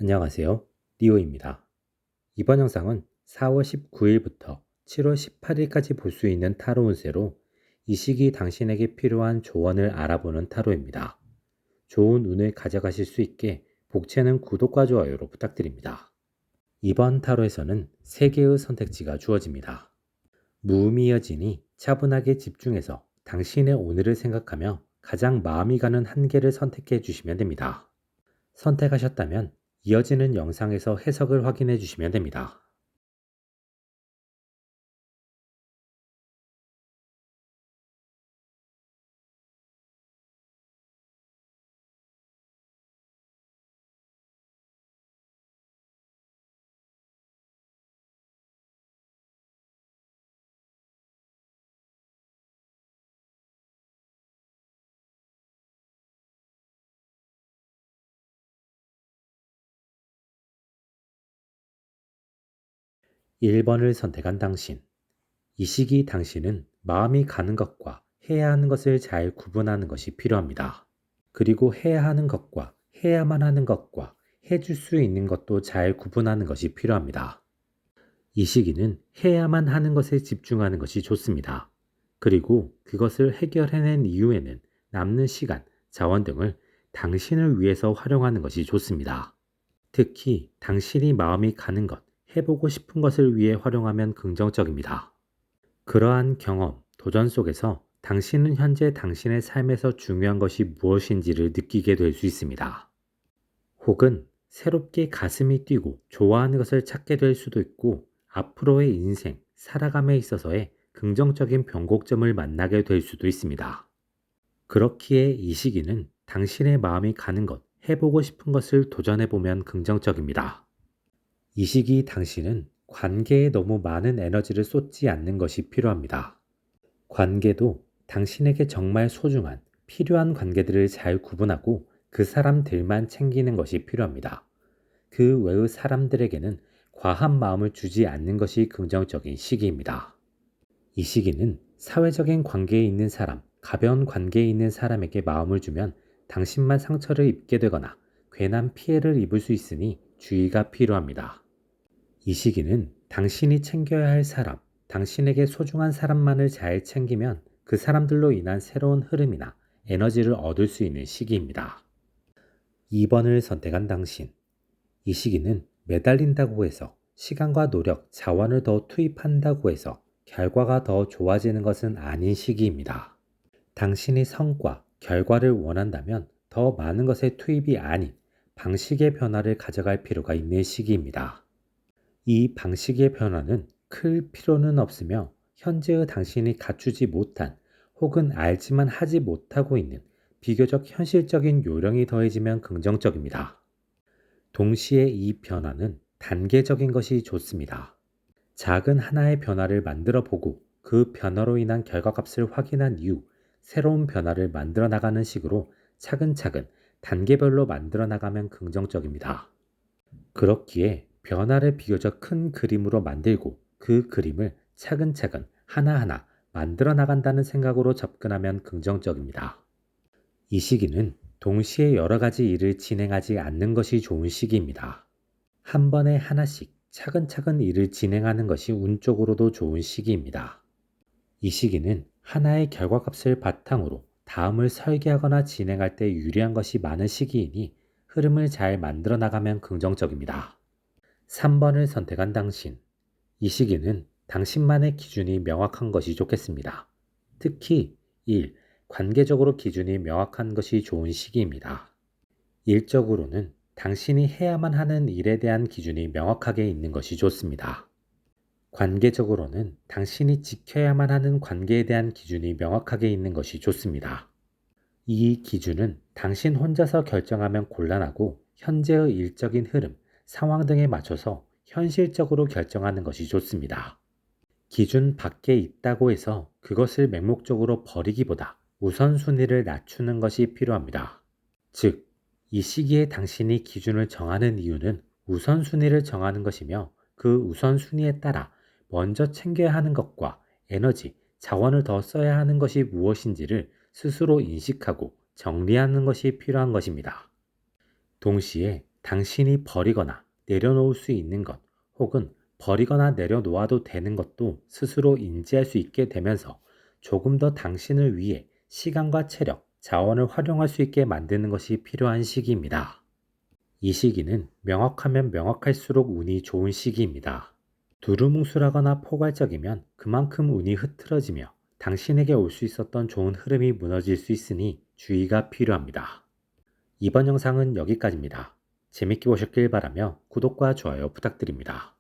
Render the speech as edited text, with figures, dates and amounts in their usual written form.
안녕하세요. 리오입니다. 이번 영상은 4월 19일부터 7월 18일까지 볼 수 있는 타로 운세로 이 시기 당신에게 필요한 조언을 알아보는 타로입니다. 좋은 운을 가져가실 수 있게 복채는 구독과 좋아요로 부탁드립니다. 이번 타로에서는 3개의 선택지가 주어집니다. 무의미해지니 차분하게 집중해서 당신의 오늘을 생각하며 가장 마음이 가는 한 개를 선택해 주시면 됩니다. 선택하셨다면 이어지는 영상에서 해석을 확인해 주시면 됩니다. 1번을 선택한 당신. 이 시기 당신은 마음이 가는 것과 해야 하는 것을 잘 구분하는 것이 필요합니다. 그리고 해야 하는 것과 해야만 하는 것과 해줄 수 있는 것도 잘 구분하는 것이 필요합니다. 이 시기는 해야만 하는 것에 집중하는 것이 좋습니다. 그리고 그것을 해결해낸 이후에는 남는 시간, 자원 등을 당신을 위해서 활용하는 것이 좋습니다. 특히 당신이 마음이 가는 것, 해보고 싶은 것을 위해 활용하면 긍정적입니다. 그러한 경험, 도전 속에서 당신은 현재 당신의 삶에서 중요한 것이 무엇인지를 느끼게 될 수 있습니다. 혹은 새롭게 가슴이 뛰고 좋아하는 것을 찾게 될 수도 있고 앞으로의 인생, 살아감에 있어서의 긍정적인 변곡점을 만나게 될 수도 있습니다. 그렇기에 이 시기는 당신의 마음이 가는 것, 해보고 싶은 것을 도전해보면 긍정적입니다. 이 시기 당신은 관계에 너무 많은 에너지를 쏟지 않는 것이 필요합니다. 관계도 당신에게 정말 소중한, 필요한 관계들을 잘 구분하고 그 사람들만 챙기는 것이 필요합니다. 그 외의 사람들에게는 과한 마음을 주지 않는 것이 긍정적인 시기입니다. 이 시기는 사회적인 관계에 있는 사람, 가벼운 관계에 있는 사람에게 마음을 주면 당신만 상처를 입게 되거나 괜한 피해를 입을 수 있으니 주의가 필요합니다. 이 시기는 당신이 챙겨야 할 사람, 당신에게 소중한 사람만을 잘 챙기면 그 사람들로 인한 새로운 흐름이나 에너지를 얻을 수 있는 시기입니다. 2번을 선택한 당신. 이 시기는 매달린다고 해서 시간과 노력, 자원을 더 투입한다고 해서 결과가 더 좋아지는 것은 아닌 시기입니다. 당신이 성과, 결과를 원한다면 더 많은 것의 투입이 아닌 방식의 변화를 가져갈 필요가 있는 시기입니다. 이 방식의 변화는 클 필요는 없으며 현재의 당신이 갖추지 못한 혹은 알지만 하지 못하고 있는 비교적 현실적인 요령이 더해지면 긍정적입니다. 동시에 이 변화는 단계적인 것이 좋습니다. 작은 하나의 변화를 만들어 보고 그 변화로 인한 결과값을 확인한 이후 새로운 변화를 만들어 나가는 식으로 차근차근 단계별로 만들어 나가면 긍정적입니다. 그렇기에 변화를 비교적 큰 그림으로 만들고 그 그림을 차근차근 하나하나 만들어 나간다는 생각으로 접근하면 긍정적입니다. 이 시기는 동시에 여러 가지 일을 진행하지 않는 것이 좋은 시기입니다. 한 번에 하나씩 차근차근 일을 진행하는 것이 운쪽으로도 좋은 시기입니다. 이 시기는 하나의 결과값을 바탕으로 다음을 설계하거나 진행할 때 유리한 것이 많은 시기이니 흐름을 잘 만들어 나가면 긍정적입니다. 3번을 선택한 당신. 이 시기는 당신만의 기준이 명확한 것이 좋겠습니다. 특히 1. 관계적으로 기준이 명확한 것이 좋은 시기입니다. 일적으로는 당신이 해야만 하는 일에 대한 기준이 명확하게 있는 것이 좋습니다. 관계적으로는 당신이 지켜야만 하는 관계에 대한 기준이 명확하게 있는 것이 좋습니다. 이 기준은 당신 혼자서 결정하면 곤란하고 현재의 일적인 흐름, 상황 등에 맞춰서 현실적으로 결정하는 것이 좋습니다. 기준 밖에 있다고 해서 그것을 맹목적으로 버리기보다 우선순위를 낮추는 것이 필요합니다. 즉, 이 시기에 당신이 기준을 정하는 이유는 우선순위를 정하는 것이며 그 우선순위에 따라 먼저 챙겨야 하는 것과 에너지, 자원을 더 써야 하는 것이 무엇인지를 스스로 인식하고 정리하는 것이 필요한 것입니다. 동시에 당신이 버리거나 내려놓을 수 있는 것 혹은 버리거나 내려놓아도 되는 것도 스스로 인지할 수 있게 되면서 조금 더 당신을 위해 시간과 체력, 자원을 활용할 수 있게 만드는 것이 필요한 시기입니다. 이 시기는 명확하면 명확할수록 운이 좋은 시기입니다. 두루뭉술하거나 포괄적이면 그만큼 운이 흐트러지며 당신에게 올 수 있었던 좋은 흐름이 무너질 수 있으니 주의가 필요합니다. 이번 영상은 여기까지입니다. 재밌게 보셨길 바라며 구독과 좋아요 부탁드립니다.